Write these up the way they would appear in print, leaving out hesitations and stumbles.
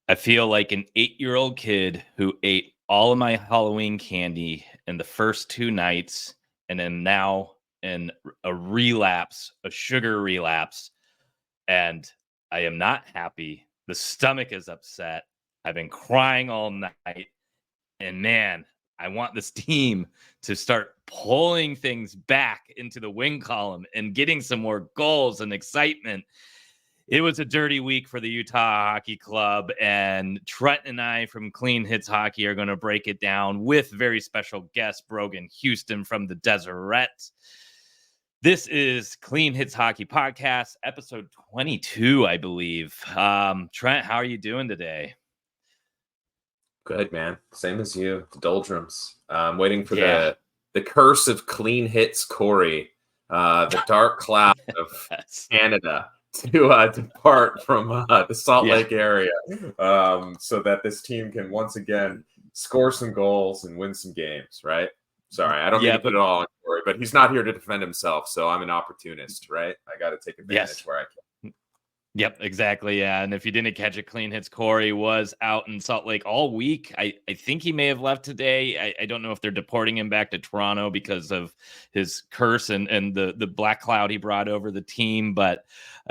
I feel like an 8-year-old kid who ate all of my Halloween candy in the first 2 nights and then now in a sugar relapse, and I am not happy. The stomach is upset. I've been crying all night, and man, I want this team to start pulling things back into the win column and getting some more goals and excitement. It was a dirty week for the Utah Hockey Club, and Trent and I from Clean Hits Hockey are going to break it down with very special guest Brogan Houston from the Deseret. This is Clean Hits Hockey Podcast, episode 22, I believe. Trent, how are you doing today? Good, man. Same as you. The doldrums. I'm waiting for the curse of Clean Hits Corey, the dark cloud of Canada, to depart from the Salt Lake area, so that this team can once again score some goals and win some games, right? Sorry, I don't mean to put it all on Corey, but he's not here to defend himself, so I'm an opportunist, right? I got to take advantage where I can. Yep, exactly. Yeah. And if you didn't catch it, Clean Hits Corey was out in Salt Lake all week. I think he may have left today. I don't know if they're deporting him back to Toronto because of his curse and the black cloud he brought over the team. But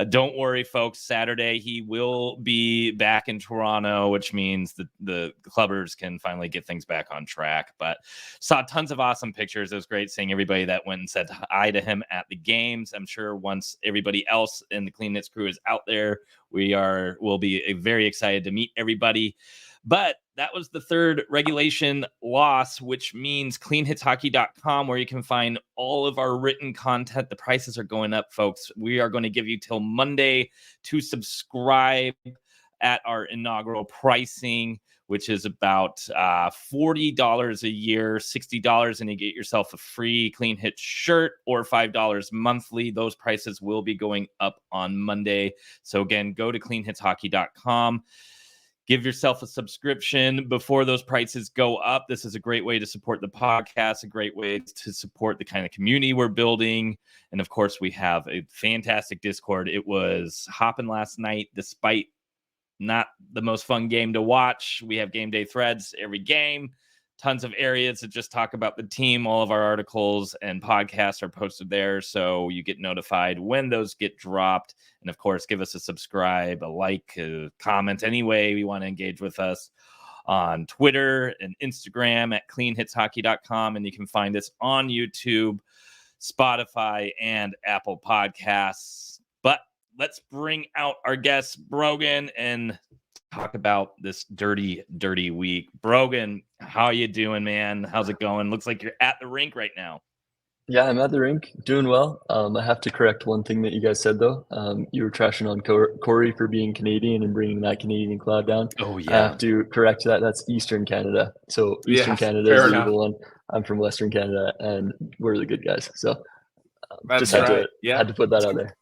don't worry, folks. Saturday, he will be back in Toronto, which means the clubbers can finally get things back on track. But saw tons of awesome pictures. It was great seeing everybody that went and said hi to him at the games. I'm sure once everybody else in the Clean Hits crew is out there, we'll be very excited to meet everybody. But that was the third regulation loss, which means cleanhitshockey.com, where you can find all of our written content. The prices are going up, folks. We are going to give you till Monday to subscribe at our inaugural pricing, which is about $40 a year, $60, and you get yourself a free Clean Hit shirt, or $5 monthly. Those prices will be going up on Monday. So again, go to cleanhitshockey.com. Give yourself a subscription before those prices go up. This is a great way to support the podcast, a great way to support the kind of community we're building. And of course, we have a fantastic Discord. It was hopping last night, despite not the most fun game to watch. We have game day threads every game, tons of areas that just talk about the team. All of our articles and podcasts are posted there, so you get notified when those get dropped. And of course, give us a subscribe, a like, a comment, any way you want to engage with us on Twitter and Instagram at cleanhitshockey.com. And you can find us on YouTube, Spotify, and Apple Podcasts. But let's bring out our guest, Brogan, and talk about this dirty week. Brogan, how you doing, man? How's it going? Looks like you're at the rink right now. Yeah, I'm at the rink, doing well. I have to correct one thing that you guys said, though. You were trashing on Corey for being Canadian and bringing that Canadian cloud down. Oh, yeah. I have to correct that. That's Eastern Canada. So Eastern Canada is the evil one. I'm from Western Canada, and we're the good guys. So just had to put that out there.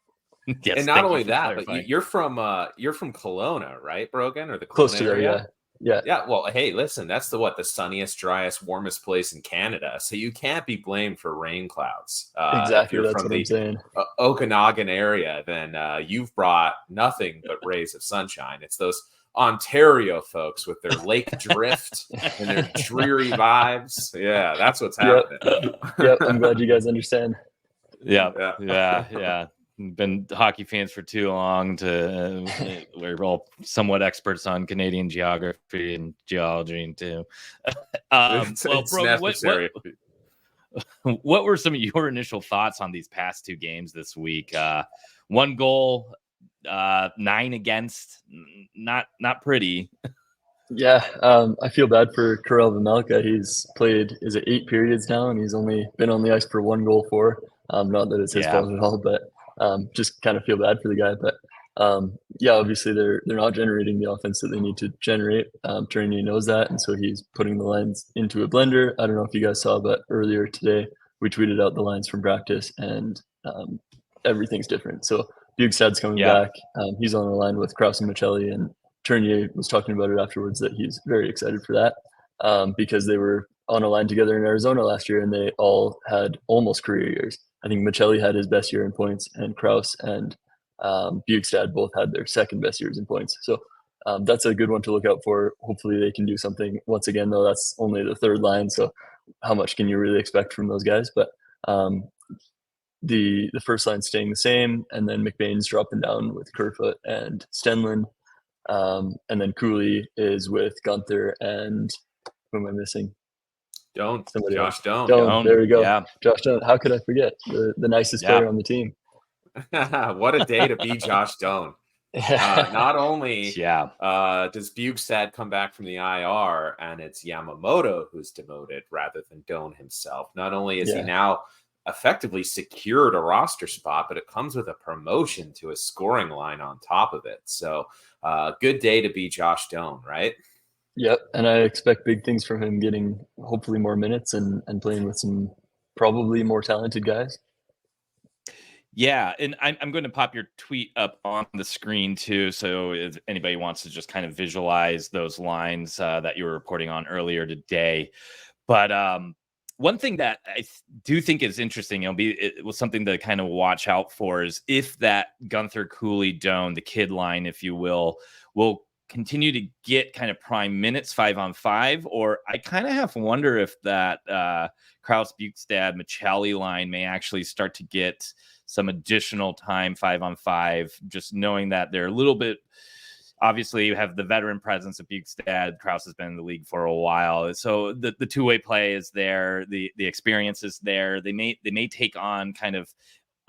Yes, and not only that, but you're from Kelowna, right, Brogan, or the Kelowna close to area? There, yeah. Well, hey, listen, that's the sunniest, driest, warmest place in Canada. So you can't be blamed for rain clouds. Exactly, if you're from I'm saying. Okanagan area, then you've brought nothing but rays of sunshine. It's those Ontario folks with their lake drift and their dreary vibes. Yeah, that's what's happening. Yep, I'm glad you guys understand. Yeah. Been hockey fans for too long we're all somewhat experts on Canadian geography and geology too. What were some of your initial thoughts on these past two games this week? 1 goal, 9 against, not pretty. Yeah, I feel bad for Karel Vejmelka. He's played 8 periods now, and he's only been on the ice for 1 goal for. Not that it's his fault at all, but just kind of feel bad for the guy. But obviously they're not generating the offense that they need to generate. Tourigny knows that, and so he's putting the lines into a blender. I don't know if you guys saw, but earlier today we tweeted out the lines from practice, and everything's different. So Bjugstad's coming back. He's on the line with Krause and Michelli, and Tourigny was talking about it afterwards that he's very excited for that because they were on a line together in Arizona last year, and they all had almost career years. I think Michelli had his best year in points, and Krause and Bjugstad both had their second best years in points. So that's a good one to look out for. Hopefully they can do something. Once again, though, that's only the third line, so how much can you really expect from those guys? But the first line staying the same, and then McBain's dropping down with Kerfoot and Stenlund, and then Cooley is with Gunther and who am I missing? Josh Doan. Doan. There we go. Yeah. Josh Doan. How could I forget the nicest player on the team? What a day to be Josh Doan. Not only does Bjugstad come back from the IR and it's Yamamoto who's demoted rather than Doan himself. Not only is he now effectively secured a roster spot, but it comes with a promotion to a scoring line on top of it. So good day to be Josh Doan, right? Yep, and I expect big things from him, getting hopefully more minutes and playing with some probably more talented guys. Yeah, and I'm going to pop your tweet up on the screen too, so if anybody wants to just kind of visualize those lines that you were reporting on earlier today. But one thing that I do think is interesting, it was something to kind of watch out for, is if that Gunther, Cooley, Doan, the kid line, if you will continue to get kind of prime minutes 5-on-5, or I kind of have to wonder if that Krause, Bjugstad, Michelli line may actually start to get some additional time 5-on-5, just knowing that they're a little bit, obviously you have the veteran presence of Bjugstad. Krause has been in the league for a while. So the two-way play is there. The experience is there. They may take on kind of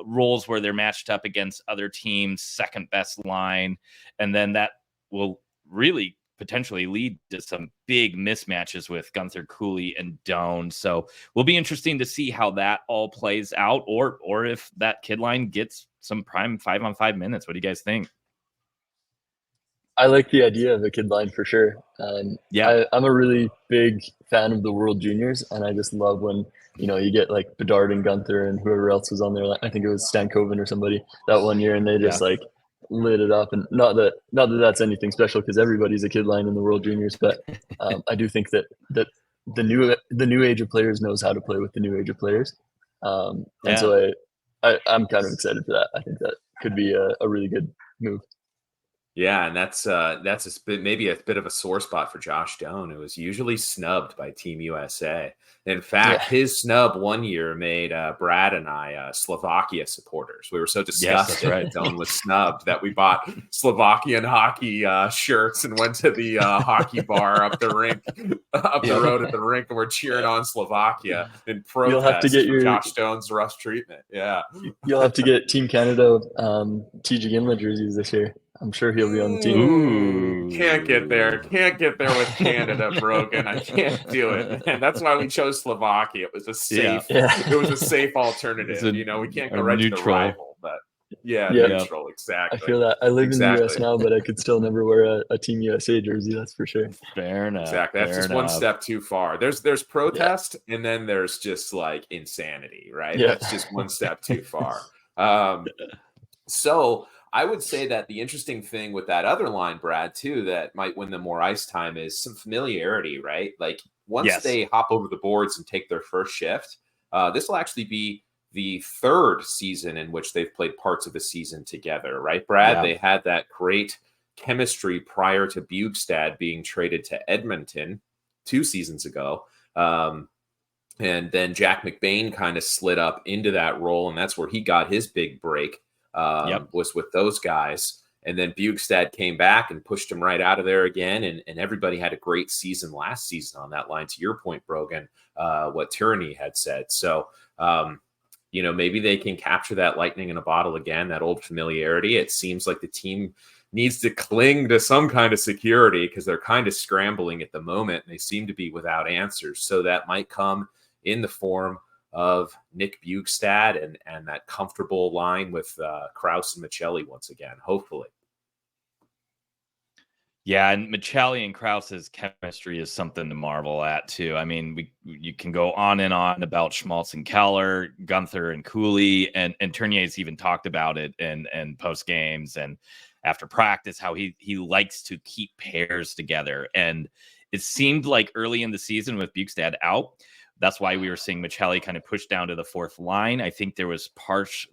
roles where they're matched up against other teams' second best line. And then that will really potentially lead to some big mismatches with Gunther, Cooley, and Doan. So will be interesting to see how that all plays out, or if that kid line gets some prime 5-on-5 minutes. What do you guys think? I like the idea of a kid line for sure. I'm a really big fan of the World Juniors, and I just love when you get like Bedard and Gunther and whoever else was on there. I think it was Stankoven or somebody that one year, and they just lit it up. And not that that's anything special, because everybody's a kid line in the World Juniors, but I do think that the new age of players knows how to play with the new age of players, and so I'm kind of excited for that. I think that could be a really good move. Yeah, and that's maybe a bit of a sore spot for Josh Doan, who was usually snubbed by Team USA. In fact, his snub one year made Brad and I Slovakia supporters. We were so disgusted that Doan was snubbed that we bought Slovakian hockey shirts and went to the hockey bar up the rink, up the road at the rink, and we're cheering on Slovakia in protest. You'll have to get your Josh Doan's rough treatment. Yeah, you'll have to get Team Canada TJ Gimlet jerseys this year. I'm sure he'll be on the team. Ooh, can't get there with Canada, Brogan. I can't do it, man. That's why we chose Slovakia. It was a safe, it was a safe alternative. We can't go right neutral to the rival, but neutral, exactly. I feel that. I live in the US now, but I could still never wear a Team USA jersey. That's for sure. Fair enough. Exactly. That's just one step too far. There's protest, and then there's just like insanity, right? Yeah. That's just one step too far. So I would say that the interesting thing with that other line, Brad, too, that might win them more ice time is some familiarity, right? Like once they hop over the boards and take their first shift, this will actually be the third season in which they've played parts of a season together, right, Brad? Yeah. They had that great chemistry prior to Bjugstad being traded to Edmonton 2 seasons ago. And then Jack McBain kind of slid up into that role, and that's where he got his big break. Was with those guys, and then Bjugstad came back and pushed him right out of there again, and everybody had a great season last season on that line, to your point, Brogan, what Tyranny had said. So maybe they can capture that lightning in a bottle again, that old familiarity. It seems like the team needs to cling to some kind of security because they're kind of scrambling at the moment, and they seem to be without answers. So that might come in the form of Nick Bjugstad and that comfortable line with Krause and Michelli once again, hopefully. Yeah, and Michelli and Krause's chemistry is something to marvel at too. I mean, you can go on and on about Schmaltz and Keller, Gunther and Cooley, and Turnier's even talked about it and post games and after practice, how he likes to keep pairs together. And it seemed like early in the season with Bjugstad out, that's why we were seeing Michelli kind of push down to the fourth line. I think there was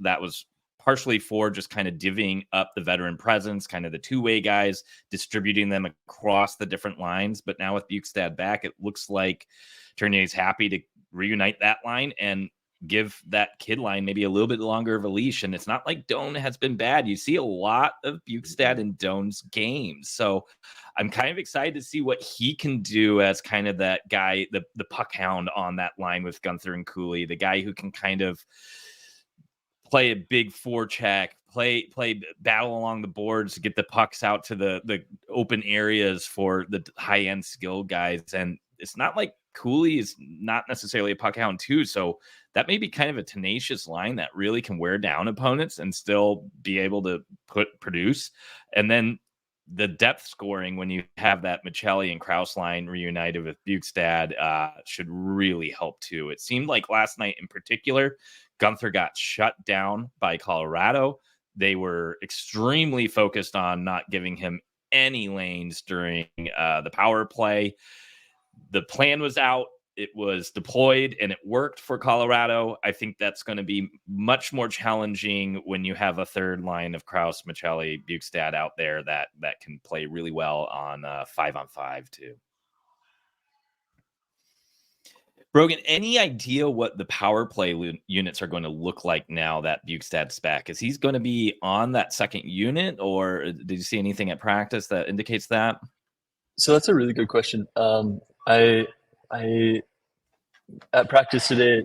that was partially for just kind of divvying up the veteran presence, kind of the two-way guys, distributing them across the different lines. But now with Bjugstad back, it looks like Tournier's happy to reunite that line and give that kid line maybe a little bit longer of a leash. And it's not like Doan has been bad. You see a lot of Bjugstad in Doan's games. So I'm kind of excited to see what he can do as kind of that guy, the puck hound on that line with Gunther and Cooley, the guy who can kind of play a big forecheck, play battle along the boards to get the pucks out to the open areas for the high-end skill guys. And it's not like Cooley is not necessarily a puck hound too. So that may be kind of a tenacious line that really can wear down opponents and still be able to produce. And then the depth scoring, when you have that Michelli and Kraus line reunited with Bjugstad, should really help too. It seemed like last night in particular, Gunther got shut down by Colorado. They were extremely focused on not giving him any lanes during the power play. The plan was out. It was deployed and it worked for Colorado. I think that's going to be much more challenging when you have a third line of Kraus, Michelli, Bjugstad out there that can play really well on 5-on-5 too. Brogan, any idea what the power play units are going to look like now that Bjugstad's back? Is he going to be on that second unit, or did you see anything at practice that indicates that? So that's a really good question. I at practice today,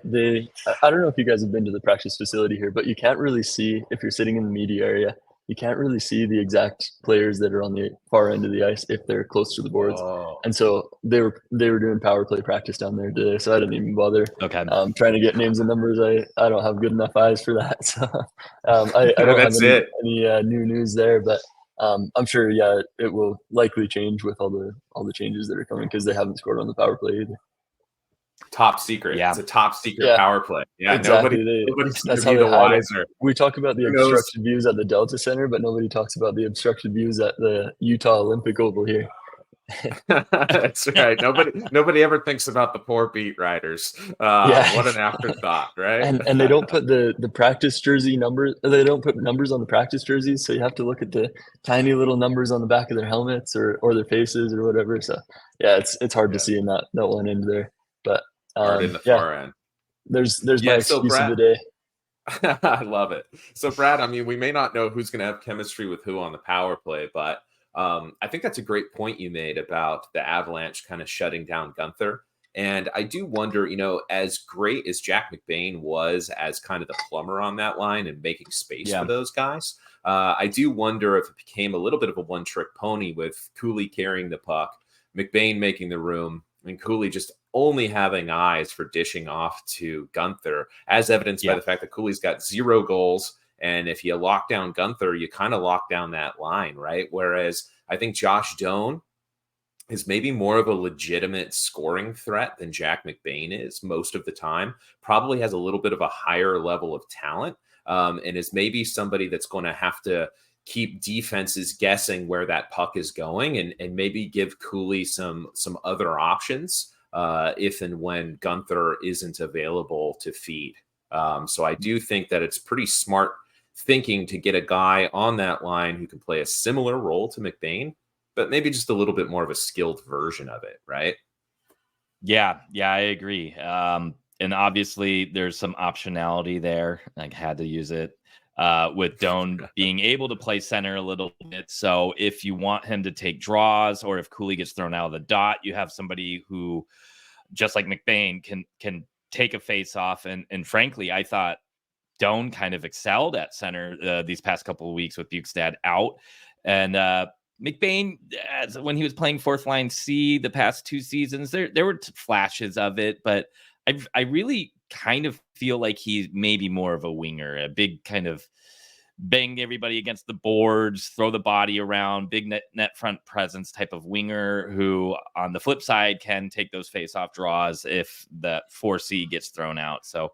I don't know if you guys have been to the practice facility here, but you can't really see, if you're sitting in the media area, you can't really see the exact players that are on the far end of the ice if they're close to the boards. Oh. And so they were doing power play practice down there today, so I didn't even bother trying to get names and numbers. I don't have good enough eyes for that. So I don't have any new news there, but I'm sure, it will likely change with all the changes that are coming because they haven't scored on the power play either. Top secret. Yeah. It's a top secret power play. Yeah, exactly. Nobody's That's how how the wiser. We talk about the obstructed views at the Delta Center, but nobody talks about the obstructed views at the Utah Olympic Oval here. That's right. Nobody ever thinks about the poor beat riders. What an afterthought, right? And they don't put the practice jersey numbers. They don't put numbers on the practice jerseys, so you have to look at the tiny little numbers on the back of their helmets or their faces or whatever. So it's hard to see in that one end there. But hard in the far end. There's my excuse of the day. I love it. So Brad, I mean, we may not know who's going to have chemistry with who on the power play, but I think that's a great point you made about the Avalanche kind of shutting down Gunther. And I do wonder, as great as Jack McBain was as kind of the plumber on that line and making space for those guys, I do wonder if it became a little bit of a one-trick pony with Cooley carrying the puck, McBain making the room, and Cooley just only having eyes for dishing off to Gunther, as evidenced by the fact that Cooley's got 0 goals. And if you lock down Gunther, you kind of lock down that line, right? Whereas I think Josh Doan is maybe more of a legitimate scoring threat than Jack McBain is most of the time, probably has a little bit of a higher level of talent, and is maybe somebody that's going to have to keep defenses guessing where that puck is going and maybe give Cooley some other options if and when Gunther isn't available to feed. So I do think that it's pretty smart thinking to get a guy on that line who can play a similar role to McBain, but maybe just a little bit more of a skilled version of it, right? Yeah, I agree. And obviously there's some optionality there. I had to use it with Doan being able to play center a little bit. So if you want him to take draws or if Cooley gets thrown out of the dot, you have somebody who, just like McBain, can take a face off. And frankly, I thought Doan kind of excelled at center these past couple of weeks with Bjugstad out. And McBain, when he was playing fourth line C the past 2 seasons, there were flashes of it, but I really kind of feel like he's maybe more of a winger, a big kind of bang everybody against the boards, throw the body around, big net front presence type of winger who on the flip side can take those face-off draws if the 4C gets thrown out. So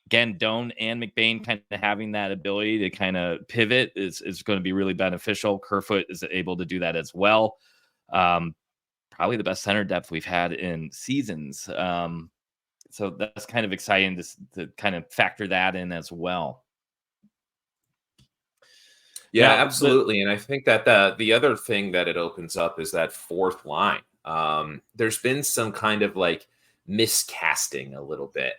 again, Doan and McBain kind of having that ability to kind of pivot is going to be really beneficial. Kerfoot is able to do that as well. Probably the best center depth we've had in seasons. So that's kind of exciting to kind of factor that in as well. Yeah, absolutely. And I think that the other thing that it opens up is that fourth line. There's been some kind of like miscasting a little bit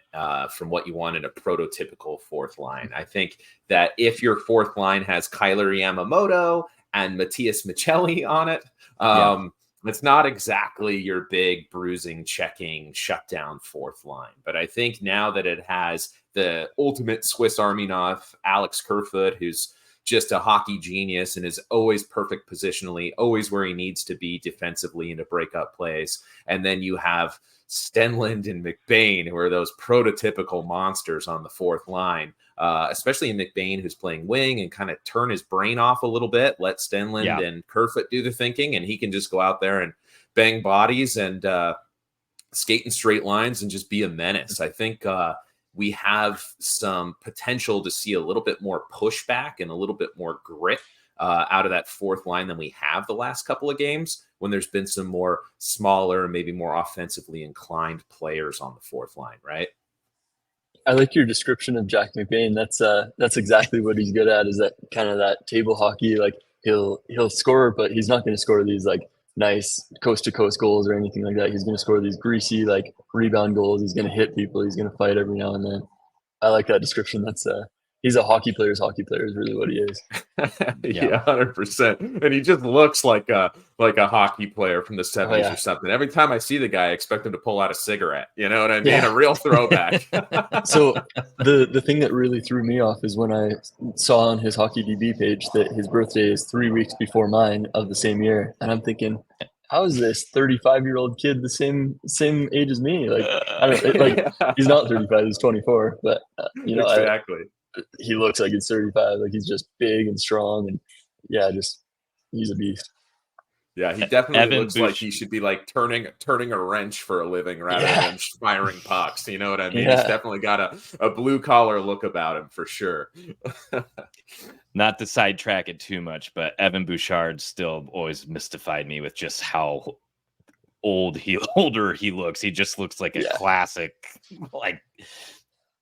from what you want in a prototypical fourth line. I think that if your fourth line has Kyler Yamamoto and Matthias Michelli on it, it's not exactly your big bruising, checking, shutdown fourth line. But I think now that it has the ultimate Swiss Army knife, Alex Kerfoot, who's just a hockey genius and is always perfect positionally, always where he needs to be defensively into breakup plays. And then you have Stenlund and McBain, who are those prototypical monsters on the fourth line, especially in McBain, who's playing wing and kind of turn his brain off a little bit, let Stenlund and Kerfoot do the thinking, and he can just go out there and bang bodies and skate in straight lines and just be a menace. I think we have some potential to see a little bit more pushback and a little bit more grit out of that fourth line than we have the last couple of games, when there's been some more smaller, maybe more offensively inclined players on the fourth line, right? I like your description of Jack McBain. That's exactly what he's good at, is that kind of that table hockey. Like he'll score, but he's not going to score these like nice coast to coast goals or anything like that. He's going to score these greasy like rebound goals. He's going to hit people. He's going to fight every now and then. I like that description. That's he's a hockey player's hockey player is really what he is. Yeah, 100%. And he just looks like a hockey player from the 70s or something. Every time I see the guy, I expect him to pull out a cigarette. You know what I mean? Yeah. A real throwback. So the thing that really threw me off is when I saw on his Hockey DB page that his birthday is 3 weeks before mine of the same year. And I'm thinking, how is this 35-year-old kid the same age as me? Like, he's not 35, he's 24. But, exactly. He looks like he's 35. Like he's just big and strong, and he's a beast. Yeah, he definitely looks like he should be like turning a wrench for a living rather than firing pucks. You know what I mean? Yeah. He's definitely got a blue collar look about him for sure. Not to sidetrack it too much, but Evan Bouchard still always mystified me with just how older he looks. He just looks like a classic, like,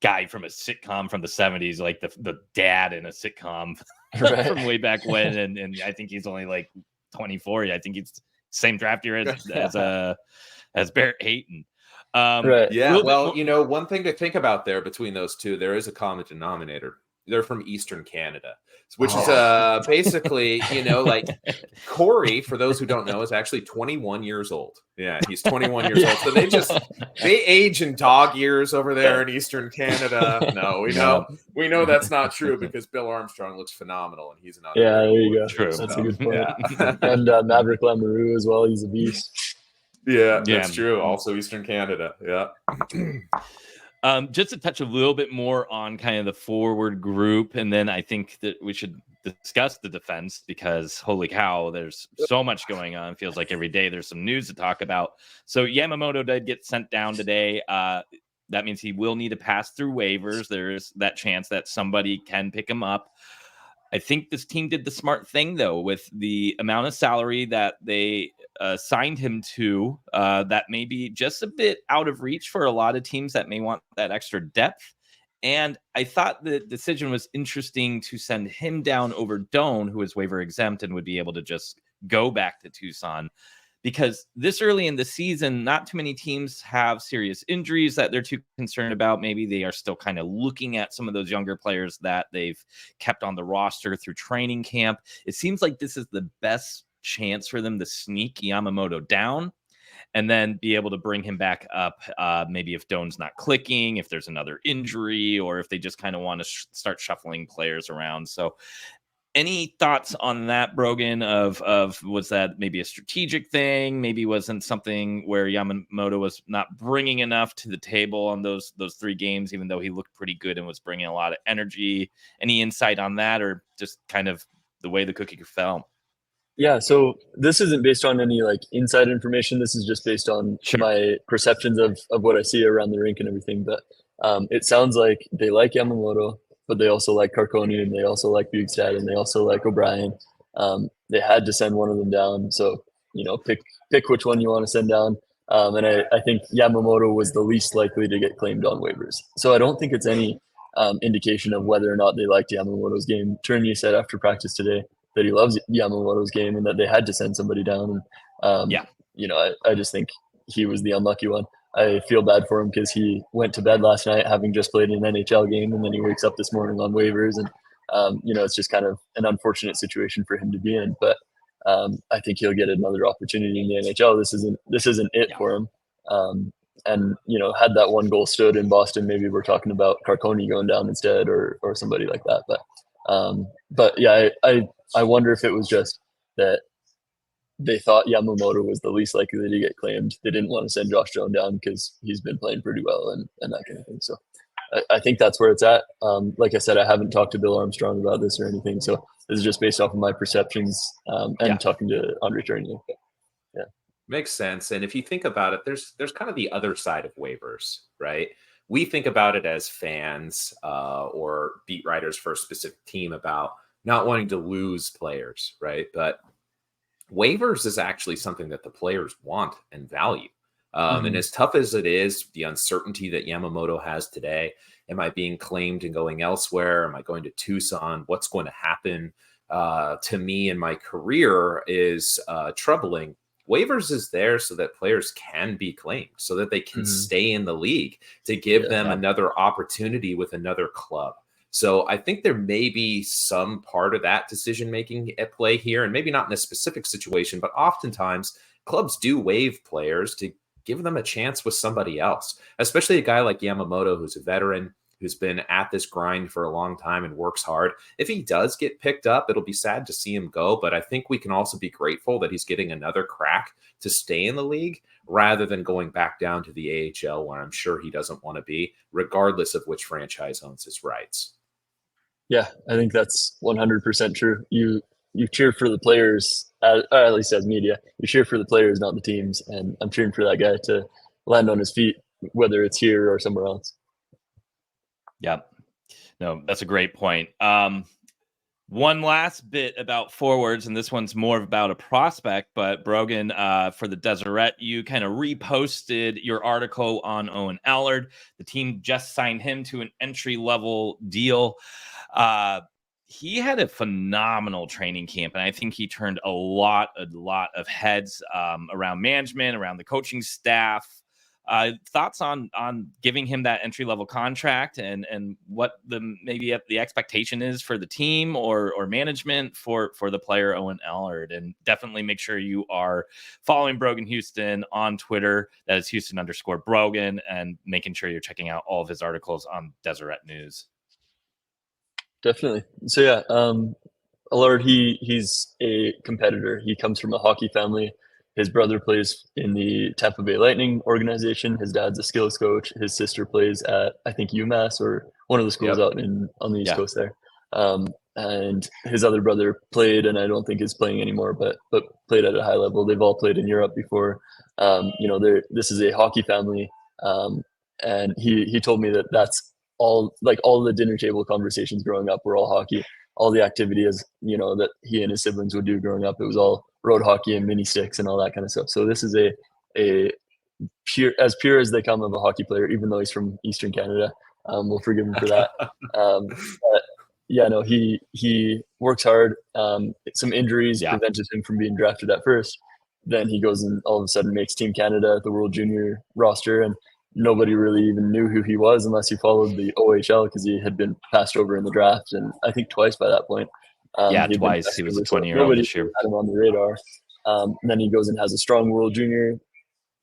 guy from a sitcom from the 70s, like the dad in a sitcom from way back when, and I think he's only like 24. I think he's same draft year as Barrett Hayton. Yeah, well, one thing to think about there between those two, there is a common denominator. They're from Eastern Canada, which is basically, like Corey, for those who don't know, is actually 21 years old. Yeah, he's 21 years old. So they age in dog years over there in Eastern Canada. No, we know that's not true because Bill Armstrong looks phenomenal and he's an there you go. True. That's a good point. Yeah. And Maverick Lamoureux as well. He's a beast. Yeah, that's true. Also Eastern Canada. Yeah. Just to touch a little bit more on kind of the forward group, and then I think that we should discuss the defense because holy cow, there's so much going on. It feels like every day there's some news to talk about. So Yamamoto did get sent down today. That means he will need to pass through waivers. There's that chance that somebody can pick him up. I think this team did the smart thing, though, with the amount of salary that they signed him to, that may be just a bit out of reach for a lot of teams that may want that extra depth. And I thought the decision was interesting to send him down over Doan, who is waiver exempt and would be able to just go back to Tucson. Because this early in the season, not too many teams have serious injuries that they're too concerned about. Maybe they are still kind of looking at some of those younger players that they've kept on the roster through training camp. It seems like this is the best chance for them to sneak Yamamoto down and then be able to bring him back up. Maybe if Doan's not clicking, if there's another injury, or if they just kind of want to start shuffling players around. So any thoughts on that, Brogan, of was that maybe a strategic thing? Maybe wasn't something where Yamamoto was not bringing enough to the table on those 3 games, even though he looked pretty good and was bringing a lot of energy. Any insight on that, or just kind of the way the cookie fell? Yeah, so this isn't based on any like inside information. This is just based on my perceptions of what I see around the rink and everything. But it sounds like they like Yamamoto, but they also like Carconi, and they also like Bjugstad, and they also like O'Brien. They had to send one of them down. So, pick which one you want to send down. And I think Yamamoto was the least likely to get claimed on waivers. So I don't think it's any indication of whether or not they liked Yamamoto's game. Tournier said after practice today that he loves Yamamoto's game and that they had to send somebody down. And, I just think he was the unlucky one. I feel bad for him because he went to bed last night having just played an NHL game, and then he wakes up this morning on waivers, and it's just kind of an unfortunate situation for him to be in. But I think he'll get another opportunity in the NHL. This isn't it for him. And had that one goal stood in Boston, maybe we're talking about Carconi going down instead, or somebody like that. But yeah, I wonder if it was just that they thought Yamamoto was the least likely to get claimed. They didn't want to send Josh Jones down because he's been playing pretty well and that kind of thing. So I think that's where it's at. Like I said, I haven't talked to Bill Armstrong about this or anything. So this is just based off of my perceptions and talking to Andre Tournier. Yeah. Makes sense. And if you think about it, there's kind of the other side of waivers, right? We think about it as fans or beat writers for a specific team about not wanting to lose players, right? But waivers is actually something that the players want and value. And as tough as it is, the uncertainty that Yamamoto has today, am I being claimed and going elsewhere? Am I going to Tucson? What's going to happen to me in my career is troubling. Waivers is there so that players can be claimed, so that they can stay in the league, to give them another opportunity with another club. So I think there may be some part of that decision-making at play here, and maybe not in a specific situation, but oftentimes clubs do waive players to give them a chance with somebody else, especially a guy like Yamamoto, who's a veteran, who's been at this grind for a long time and works hard. If he does get picked up, it'll be sad to see him go, but I think we can also be grateful that he's getting another crack to stay in the league rather than going back down to the AHL, where I'm sure he doesn't want to be, regardless of which franchise owns his rights. Yeah, I think that's 100% true. You cheer for the players, at least as media. You cheer for the players, not the teams. And I'm cheering for that guy to land on his feet, whether it's here or somewhere else. Yeah, no, that's a great point. One last bit about forwards, and this one's more about a prospect, but Brogan, for the Deseret, you kind of reposted your article on Owen Allard. The team just signed him to an entry-level deal. He had a phenomenal training camp, and I think he turned a lot of heads around management, around the coaching staff. Thoughts on giving him that entry-level contract and what maybe the expectation is for the team or management for the player Owen Allard. And definitely make sure you are following Brogan Houston on Twitter. That is Houston_Brogan, and making sure you're checking out all of his articles on Deseret News. Definitely. So yeah, Allard, he's a competitor. He comes from a hockey family. His brother plays in the Tampa Bay Lightning organization. His dad's a skills coach. His sister plays at, I think, UMass or one of the schools out on the East Coast there. And his other brother played, and I don't think is playing anymore, but played at a high level. They've all played in Europe before. This is a hockey family. And he told me that that's all the dinner table conversations growing up were all hockey. All the activities, that he and his siblings would do growing up, it was all road hockey and mini sticks and all that kind of stuff. So this is a pure as they come of a hockey player, even though he's from Eastern Canada. We'll forgive him for that. But yeah, no, he works hard. Some injuries prevented him from being drafted at first. Then he goes and all of a sudden makes Team Canada at the World Junior roster, and nobody really even knew who he was unless you followed the OHL, because he had been passed over in the draft, and I think twice by that point. Twice. He was a 20-year-old this year. Had him on the radar. And then he goes and has a strong World Junior,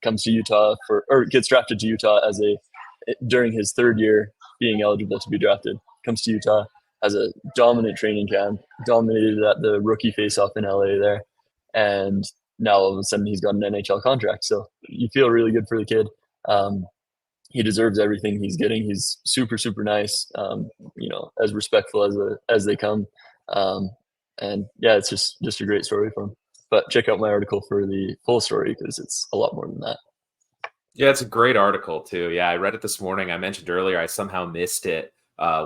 comes to Utah gets drafted to Utah during his third year being eligible to be drafted. Comes to Utah, has a dominant training camp, dominated at the rookie face-off in LA there, and now all of a sudden he's got an NHL contract. So you feel really good for the kid. He deserves everything he's getting. He's super, super nice. As respectful as they come. And yeah, it's just a great story for him. But check out my article for the full story, because it's a lot more than that. Yeah, it's a great article too. Yeah, I read it this morning. I mentioned earlier I somehow missed it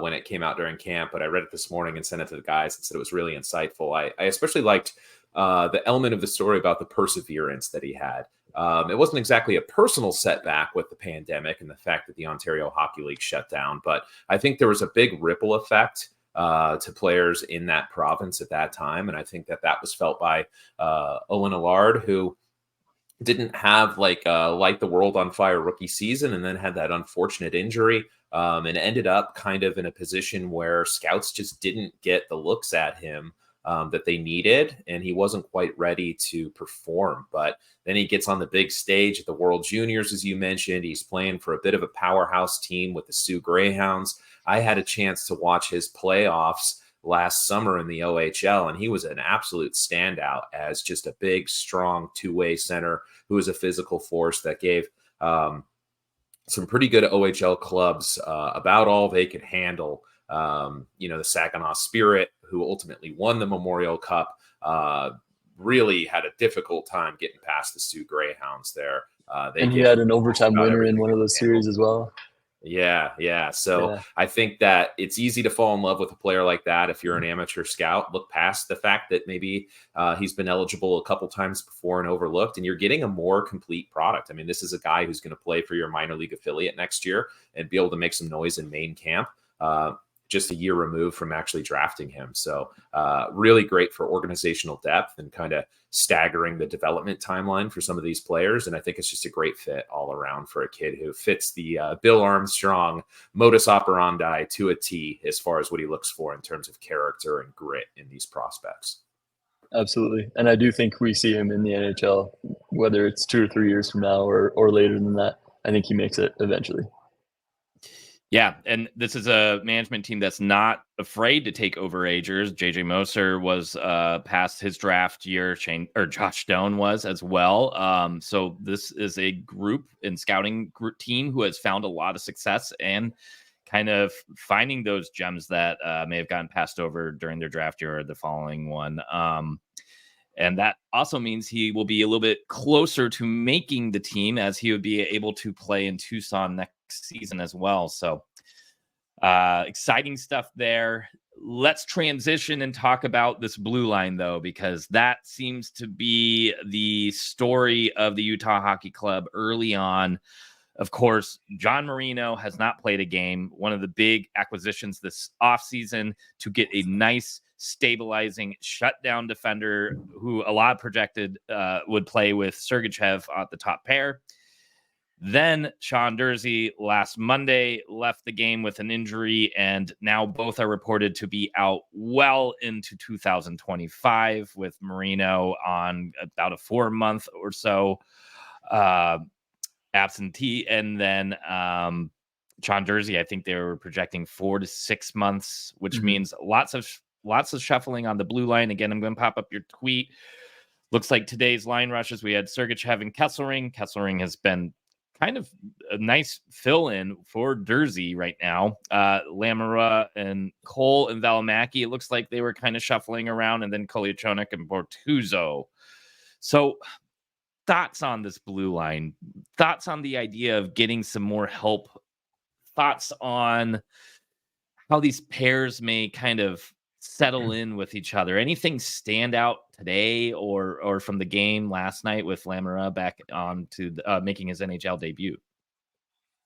when it came out during camp, but I read it this morning and sent it to the guys and said it was really insightful. I especially liked the element of the story about the perseverance that he had. It wasn't exactly a personal setback with the pandemic and the fact that the Ontario Hockey League shut down, but I think there was a big ripple effect to players in that province at that time. And I think that was felt by Owen Allard, who didn't have like light the world on fire rookie season and then had that unfortunate injury and ended up kind of in a position where scouts just didn't get the looks at him that they needed, and he wasn't quite ready to perform. But then he gets on the big stage at the World Juniors, as you mentioned. He's playing for a bit of a powerhouse team with the Sioux Greyhounds. I had a chance to watch his playoffs last summer in the OHL, and he was an absolute standout as just a big, strong two-way center who was a physical force that gave some pretty good OHL clubs about all they could handle. The Saginaw Spirit, who ultimately won the Memorial Cup, really had a difficult time getting past the Sioux Greyhounds there. And he had an overtime winner in one of those series as well. Yeah. So I think that it's easy to fall in love with a player like that if you're an amateur scout. Look past the fact that maybe he's been eligible a couple times before and overlooked, and you're getting a more complete product. I mean, this is a guy who's going to play for your minor league affiliate next year and be able to make some noise in main camp. Just a year removed from actually drafting him. So really great for organizational depth and kind of staggering the development timeline for some of these players. And I think it's just a great fit all around for a kid who fits the Bill Armstrong modus operandi to a T as far as what he looks for in terms of character and grit in these prospects. Absolutely. And I do think we see him in the NHL, whether it's 2 or 3 years from now or later than that. I think he makes it eventually. Yeah, and this is a management team that's not afraid to take overagers. JJ Moser was past his draft year. Josh Stone was as well. So this is a group and scouting group team who has found a lot of success and kind of finding those gems that may have gotten passed over during their draft year or the following one. And that also means he will be a little bit closer to making the team, as he would be able to play in Tucson next season as well. So exciting stuff there. Let's transition and talk about this blue line, though, because that seems to be the story of the Utah Hockey Club early on. Of course, John Marino has not played a game. One of the big acquisitions this offseason to get a nice, stabilizing, shutdown defender who a lot projected would play with Sergachev at the top pair. Then Sean Durzi last Monday left the game with an injury, and now both are reported to be out well into 2025, with Marino on about a 4-month or so absentee, and then Sean Durzi, I think they were projecting 4 to 6 months, which means lots of shuffling on the blue line. Again, I'm going to pop up your tweet. Looks like today's line rushes, we had Sergachev and Kesselring. Kesselring has been kind of a nice fill-in for Durzi right now. Lamara and Cole and Valimaki, it looks like they were kind of shuffling around, and then Koliachonik and Bortuzzo. So thoughts on this blue line, thoughts on the idea of getting some more help, thoughts on how these pairs may kind of settle in with each other. Anything stand out today or from the game last night with Lamara back on to making his NHL debut?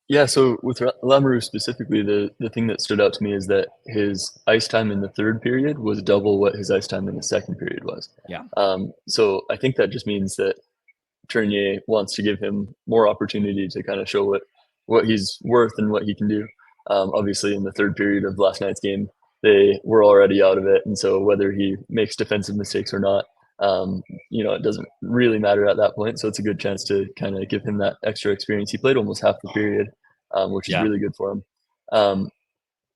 Yeah, so with Lamoureux specifically, the thing that stood out to me is that his ice time in the third period was double what his ice time in the second period was. Yeah. So I think that just means that Tournier wants to give him more opportunity to kind of show what he's worth and what he can do. Obviously, in the third period of last night's game, they were already out of it. And so whether he makes defensive mistakes or not, it doesn't really matter at that point. So it's a good chance to kind of give him that extra experience. He played almost half the period, which is really good for him.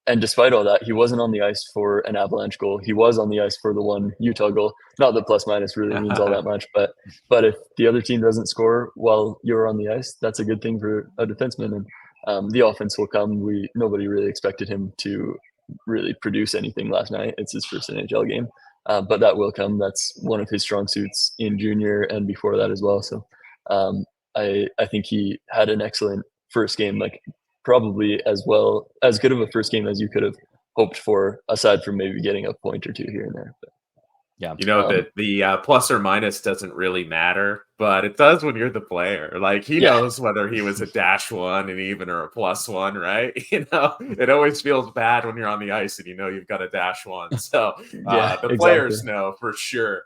And despite all that, he wasn't on the ice for an Avalanche goal. He was on the ice for the one Utah goal. Not that plus minus really means all that much, but if the other team doesn't score while you're on the ice, that's a good thing for a defenseman. And the offense will come. Nobody really expected him to really produce anything last night. It's his first NHL game, but that will come. That's one of his strong suits in junior and before that as well. So I think he had an excellent first game, like probably as good of a first game as you could have hoped for, aside from maybe getting a point or two here and there. But. Yeah. You know that the plus or minus doesn't really matter, but it does when you're the player. Like he knows whether he was a -1, an even, or a +1, right? You know, it always feels bad when you're on the ice and you know you've got a -1. So the players know for sure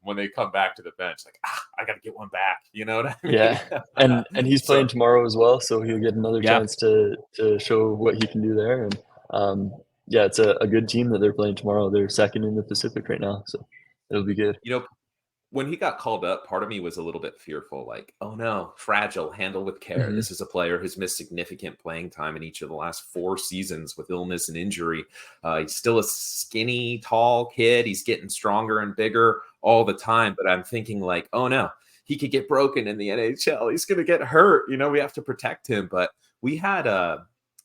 when they come back to the bench, like I got to get one back. You know what I mean? Yeah, and he's playing tomorrow as well, so he'll get another chance to show what he can do there. And yeah, it's a good team that they're playing tomorrow. They're second in the Pacific right now, so it'll be good. You know, when he got called up, part of me was a little bit fearful, like, oh no, fragile, handle with care. Mhm. This is a player who's missed significant playing time in each of the last 4 seasons with illness and injury. He's still a skinny, tall kid. He's getting stronger and bigger all the time. But I'm thinking like, oh no, he could get broken in the NHL. He's going to get hurt. You know, we have to protect him. But we had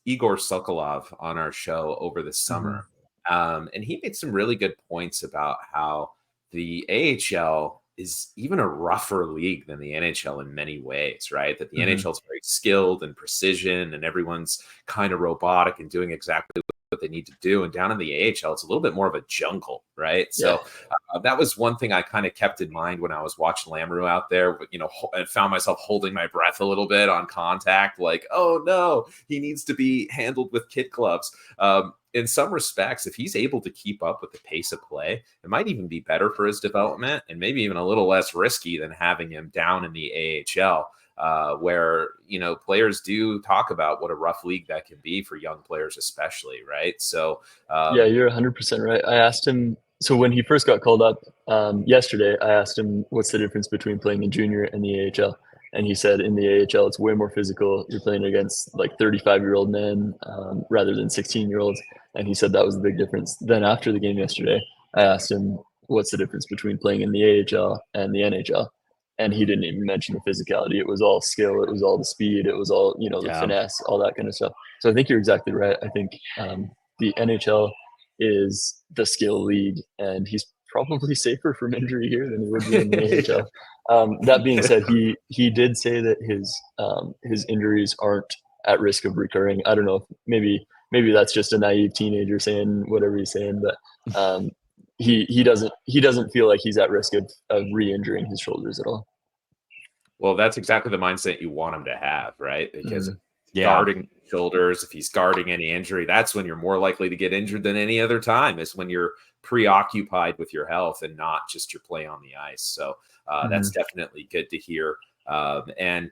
Igor Sokolov on our show over the summer. And he made some really good points about how the AHL is even a rougher league than the NHL in many ways, right? That the NHL is very skilled and precision and everyone's kind of robotic and doing exactly what they need to do. And down in the AHL, it's a little bit more of a jungle, right? So that was one thing I kind of kept in mind when I was watching Lamoureux out there, you know, and found myself holding my breath a little bit on contact, like, oh no, he needs to be handled with kid gloves. In some respects, if he's able to keep up with the pace of play, it might even be better for his development and maybe even a little less risky than having him down in the AHL, where, you know, players do talk about what a rough league that can be for young players, especially, right? So, yeah, you're 100% right. I asked him, so when he first got called up yesterday, I asked him what's the difference between playing in junior and the AHL. And he said in the AHL, it's way more physical. You're playing against like 35-year-old men rather than 16-year-olds. And he said that was the big difference. Then after the game yesterday, I asked him, what's the difference between playing in the AHL and the NHL? And he didn't even mention the physicality. It was all skill. It was all the speed. It was all, you know, the finesse, all that kind of stuff. So I think you're exactly right. I think the NHL is the skill league, and he's probably safer from injury here than he would be in the AHL. That being said, he did say that his injuries aren't at risk of recurring. I don't know if maybe that's just a naive teenager saying whatever he's saying, but he doesn't feel like he's at risk of re-injuring his shoulders at all. Well, that's exactly the mindset you want him to have, right? Because guarding shoulders, if he's guarding any injury, that's when you're more likely to get injured than any other time, is when you're preoccupied with your health and not just your play on the ice. So that's definitely good to hear. And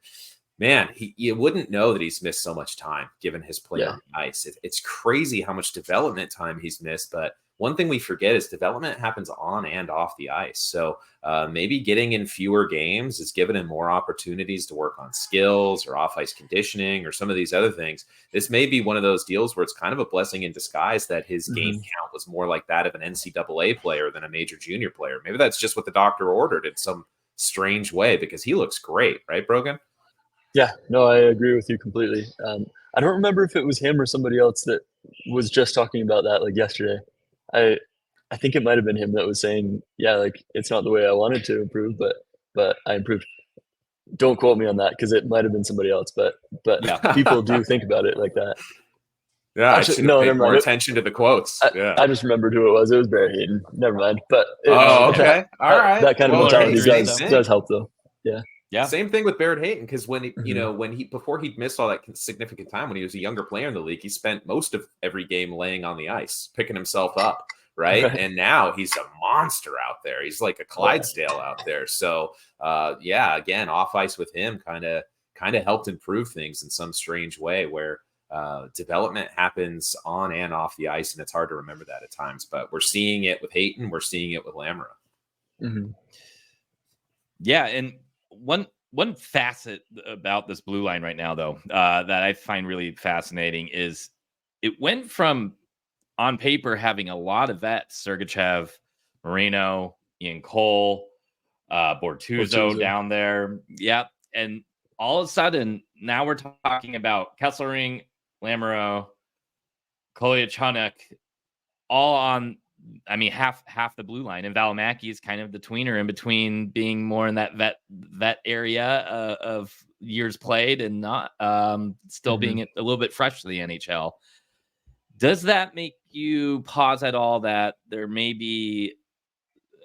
man, you wouldn't know that he's missed so much time given his play on the ice. It's crazy how much development time he's missed, but one thing we forget is development happens on and off the ice. So maybe getting in fewer games is giving him more opportunities to work on skills or off-ice conditioning or some of these other things. This may be one of those deals where it's kind of a blessing in disguise that his game count was more like that of an NCAA player than a major junior player. Maybe that's just what the doctor ordered in some strange way, because he looks great, right, Brogan? Yeah, no, I agree with you completely. I don't remember if it was him or somebody else that was just talking about that like yesterday. I think it might have been him that was saying, yeah, like it's not the way I wanted to improve, but I improved. Don't quote me on that because it might have been somebody else, but people do think about it like that. Yeah, actually, no, never mind. More attention to the quotes. I just remembered who it was. It was Barry Hayden. Never mind. But okay, all right. That kind of mentality does help, though. Yeah. Yeah. Same thing with Barrett Hayton, because when before he'd missed all that significant time when he was a younger player in the league, he spent most of every game laying on the ice, picking himself up, right? And now he's a monster out there. He's like a Clydesdale out there. So again, off ice with him kind of helped improve things in some strange way where development happens on and off the ice, and it's hard to remember that at times. But we're seeing it with Hayton, we're seeing it with Lamoureux. Yeah, and one facet about this blue line right now, though, that I find really fascinating is it went from on paper having a lot of vets: Sergachev, Moreno, Ian Cole, Bortuzzo down there. Yep, and all of a sudden now we're talking about Kesselring, Lamoureux, Kolyachonok, all on. I mean, half the blue line, and Valimaki is kind of the tweener in between being more in that vet area of years played and not still being a little bit fresh to the NHL. Does that make you pause at all that there may be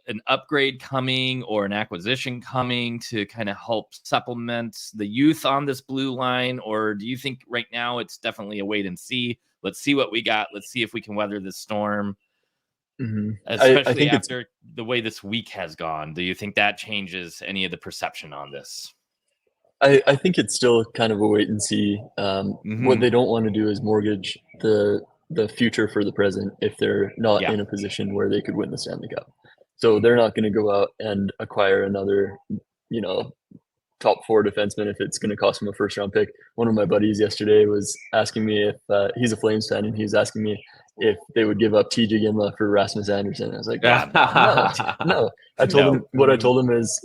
an upgrade coming or an acquisition coming to kind of help supplement the youth on this blue line? Or do you think right now it's definitely a wait and see? Let's see what we got. Let's see if we can weather this storm. Mm-hmm. Especially I think after the way this week has gone. Do you think that changes any of the perception on this? I think it's still kind of a wait and see. What they don't want to do is mortgage the future for the present if they're not in a position where they could win the Stanley Cup. So they're not going to go out and acquire another, top 4 defenseman if it's going to cost him a first round pick. One of my buddies yesterday was asking me if he's a Flames fan, and he was asking me if they would give up TJ Ginla for Rasmus Anderson. I was like, no. I told him what I told him is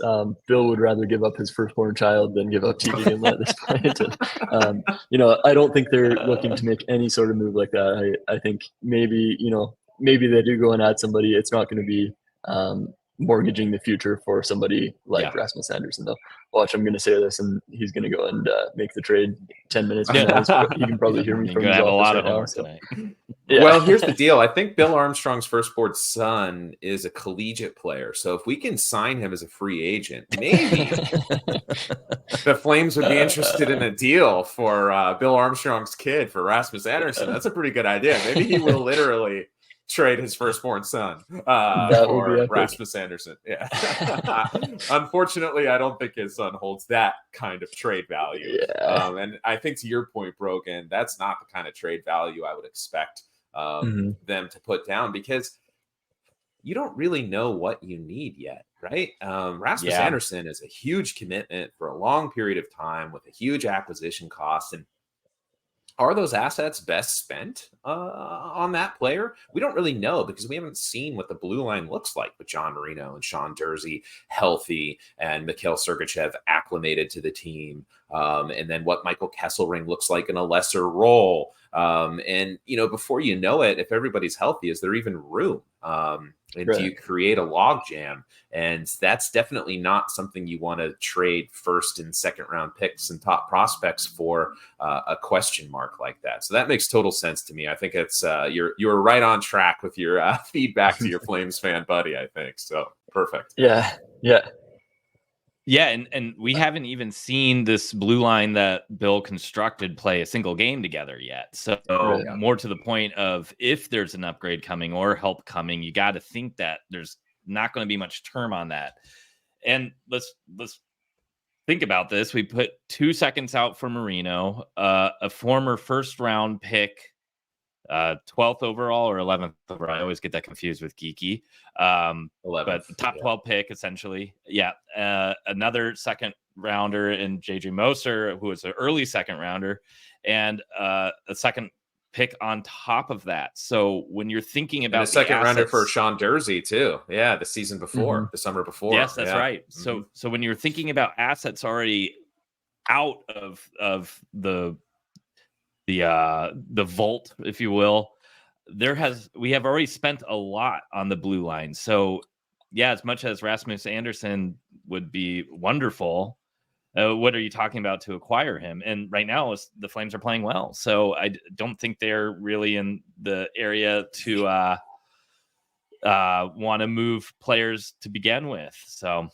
Bill would rather give up his firstborn child than give up TJ Ginla at this point. And, I don't think they're looking to make any sort of move like that. I think maybe they do go and add somebody. It's not going to be mortgaging the future for somebody like Rasmus Anderson, though. Watch, I'm going to say this, and he's going to go and make the trade 10 minutes from now. You can probably hear me from his office right now. So. Yeah. Well, here's the deal. I think Bill Armstrong's firstborn son is a collegiate player. So if we can sign him as a free agent, maybe the Flames would be interested in a deal for Bill Armstrong's kid for Rasmus Anderson. That's a pretty good idea. Maybe he will literally trade his firstborn son for Rasmus Anderson. Yeah. Unfortunately, I don't think his son holds that kind of trade value. Yeah. And I think to your point, Brogan, that's not the kind of trade value I would expect them to put down, because you don't really know what you need yet, right? Rasmus Anderson is a huge commitment for a long period of time with a huge acquisition cost. And are those assets best spent on that player? We don't really know, because we haven't seen what the blue line looks like with John Marino and Sean Durzi healthy and Mikhail Sergachev acclimated to the team. And then what Michael Kesselring looks like in a lesser role. And, before you know it, if everybody's healthy, is there even room? And do you create a log jam? And that's definitely not something you want to trade first and second round picks and top prospects for a question mark like that. So that makes total sense to me. I think it's you're right on track with your feedback to your Flames fan buddy, I think. So perfect. Yeah. Yeah, and we haven't even seen this blue line that Bill constructed play a single game together yet. So more to the point of, if there's an upgrade coming or help coming, you got to think that there's not going to be much term on that. And let's think about this. We put 2 seconds out for Marino, a former first round pick, 12th overall or 11th overall. I always get that confused with Geeky. 11th, but the top 12 pick, essentially. Yeah. Another second rounder in JJ Moser, who was an early second rounder, and a second pick on top of that. So when you're thinking about a second rounder for Sean Durzi too. Yeah. The season before, the summer before. Yes, that's right. So when you're thinking about assets already out of the vault, if you will, we have already spent a lot on the blue line. So yeah, as much as Rasmus Anderson would be wonderful, what are you talking about to acquire him? And right now the Flames are playing well, so I don't think they're really in the area to want to move players to begin with. So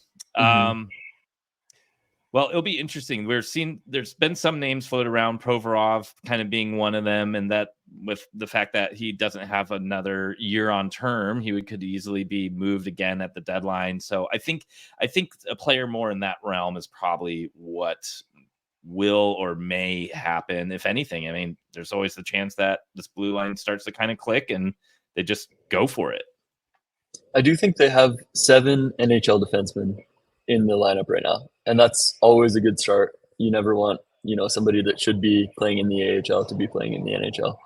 well, it'll be interesting. There's been some names float around, Provorov kind of being one of them, and that with the fact that he doesn't have another year on term, he could easily be moved again at the deadline. So I think a player more in that realm is probably what will or may happen, if anything. I mean, there's always the chance that this blue line starts to kind of click and they just go for it. I do think they have 7 NHL defensemen in the lineup right now, and that's always a good start. You never want somebody that should be playing in the AHL to be playing in the NHL.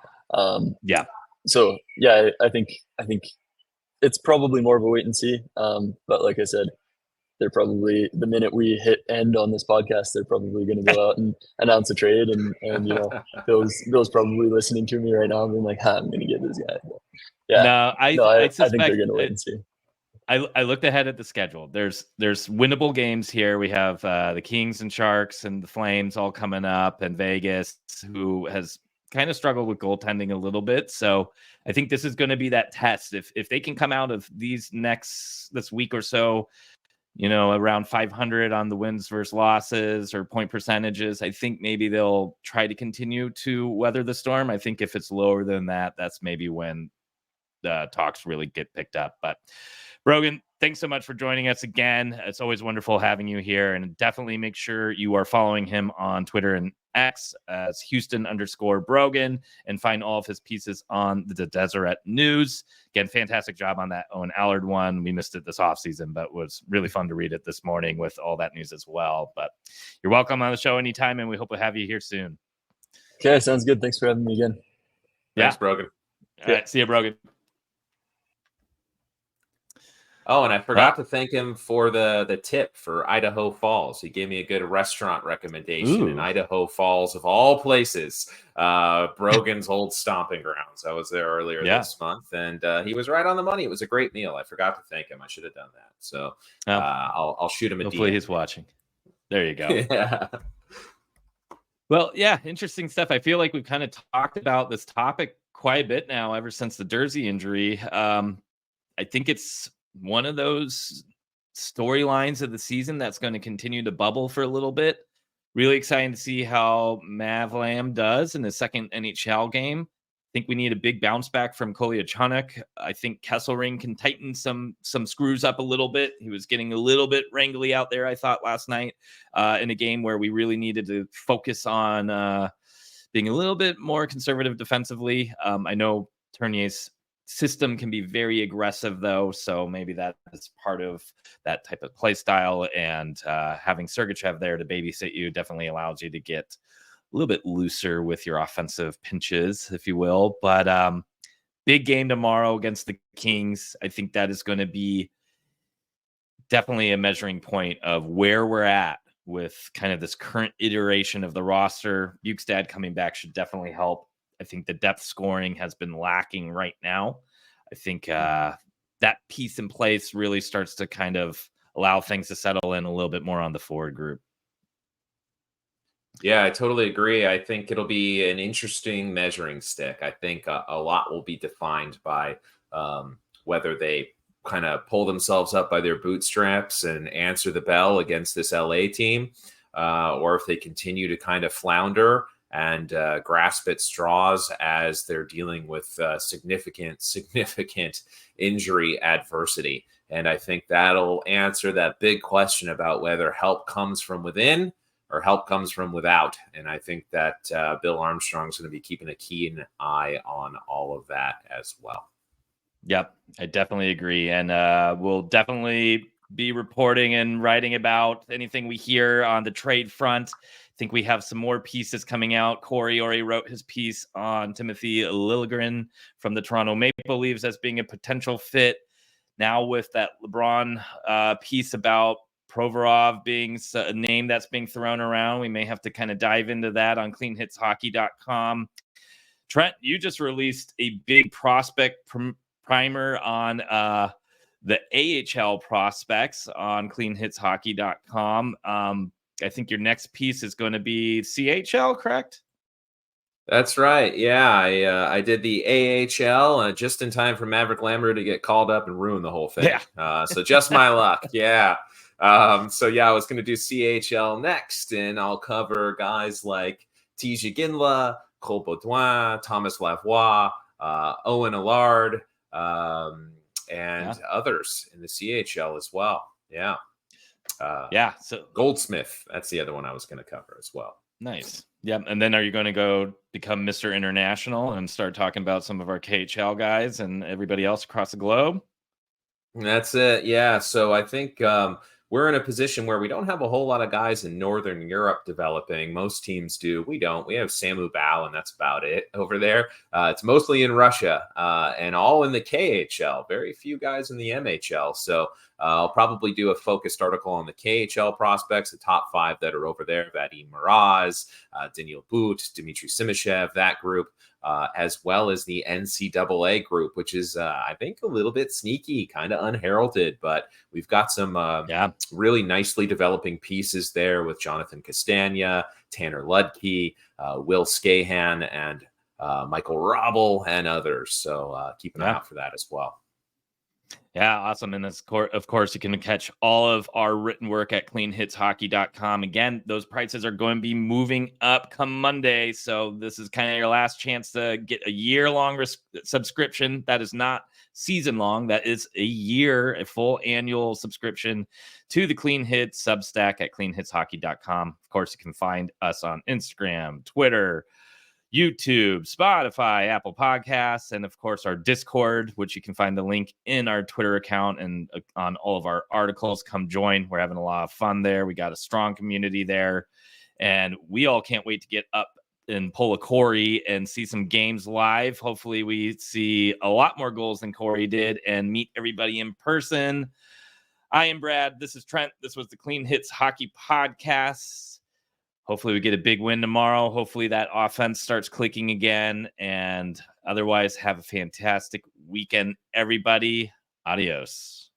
So yeah, I think it's probably more of a wait and see. But like I said, they're probably, the minute we hit end on this podcast, they're probably going to go out and announce a trade, and Bill's probably listening to me right now and being like, I'm going to get this guy. But yeah, I think they're going to wait and see. I looked ahead at the schedule. There's winnable games here. We have the Kings and Sharks and the Flames all coming up, and Vegas, who has kind of struggled with goaltending a little bit. So I think this is going to be that test. If they can come out of this week or so, around 500 on the wins versus losses or point percentages, I think maybe they'll try to continue to weather the storm. I think if it's lower than that, that's maybe when the talks really get picked up. But Brogan, thanks so much for joining us again. It's always wonderful having you here, and definitely make sure you are following him on Twitter and X as Houston_Brogan, and find all of his pieces on the Deseret News. Again, fantastic job on that Owen Allard one. We missed it this offseason, but was really fun to read it this morning with all that news as well. But you're welcome on the show anytime, and we hope to have you here soon. Okay, sounds good. Thanks for having me again. Thanks, Brogan. All right, see you, Brogan. Oh, and I forgot to thank him for the tip for Idaho Falls. He gave me a good restaurant recommendation in Idaho Falls, of all places. Brogan's old stomping grounds. I was there earlier this month, and he was right on the money. It was a great meal. I forgot to thank him. I should have done that. So I'll shoot him a hopefully DM. He's watching. There you go. Yeah. Well, yeah, interesting stuff. I feel like we've kind of talked about this topic quite a bit now ever since the Jersey injury. I think it's one of those storylines of the season that's going to continue to bubble for a little bit. Really exciting to see how Mav Lamb does in the second NHL game. I think we need a big bounce back from Kolyachonok. I think Kesselring can tighten some screws up a little bit. He was getting a little bit wrangly out there, I thought, last night in a game where we really needed to focus on being a little bit more conservative defensively. I know Tournier's system can be very aggressive, though, so maybe that is part of that type of play style, and having Sergachev there to babysit you definitely allows you to get a little bit looser with your offensive pinches, if you will. But big game tomorrow against the Kings. I think that is going to be definitely a measuring point of where we're at with kind of this current iteration of the roster. Bjugstad coming back should definitely help. I think the depth scoring has been lacking right now. I think that piece in place really starts to kind of allow things to settle in a little bit more on the forward group. Yeah, I totally agree. I think it'll be an interesting measuring stick. I think a lot will be defined by whether they kind of pull themselves up by their bootstraps and answer the bell against this LA team, or if they continue to kind of flounder and grasp at straws as they're dealing with significant injury adversity. And I think that'll answer that big question about whether help comes from within or help comes from without. And I think that Bill Armstrong's going to be keeping a keen eye on all of that as well. Yep, I definitely agree. And we'll definitely be reporting and writing about anything we hear on the trade front. I think we have some more pieces coming out. Corey already wrote his piece on Timothy Liljegren from the Toronto Maple Leafs as being a potential fit. Now with that LeBron piece about Provorov being a name that's being thrown around, we may have to kind of dive into that on cleanhitshockey.com. Trent, you just released a big prospect primer on the AHL prospects on cleanhitshockey.com. I think your next piece is going to be CHL, correct? That's right. Yeah, I did the AHL just in time for Maverick Lambert to get called up and ruin the whole thing. Yeah. So just my luck. Yeah. I was going to do CHL next, and I'll cover guys like Tija Ginla, Cole Baudouin, Thomas Lavoie, Owen Allard, and others in the CHL as well. Yeah. So Goldsmith, that's the other one I was going to cover as well. Nice. Yeah. And then are you going to go become Mr. International and start talking about some of our KHL guys and everybody else across the globe? That's it. Yeah. So I think we're in a position where we don't have a whole lot of guys in Northern Europe developing. Most teams do. We don't. We have Samu Bao, and that's about it over there. It's mostly in Russia and all in the KHL. Very few guys in the MHL. So I'll probably do a focused article on the KHL prospects, the top 5 that are over there: Vadim Miraz, Daniil But, Dmitry Simashev, that group. As well as the NCAA group, which is, I think, a little bit sneaky, kind of unheralded, but we've got some really nicely developing pieces there with Jonathan Castagna, Tanner Ludke, Will Scahan, and Michael Robel, and others. So keep an eye out for that as well. Yeah, awesome. And of course, you can catch all of our written work at cleanhitshockey.com. Again, those prices are going to be moving up come Monday. So this is kind of your last chance to get a year-long subscription. That is not season-long. That is a full annual subscription to the Clean Hits Substack at cleanhitshockey.com. Of course, you can find us on Instagram, Twitter, YouTube, Spotify, Apple Podcasts, and of course our Discord, which you can find the link in our Twitter account and on all of our articles. Come join. We're having a lot of fun there. We got a strong community there, and we all can't wait to get up in Corey and see some games live. Hopefully we see a lot more goals than Corey did and meet everybody in person. I am Brad. This is Trent. This was the Clean Hits Hockey Podcast. Hopefully we get a big win tomorrow. Hopefully that offense starts clicking again. And otherwise, have a fantastic weekend, everybody. Adios.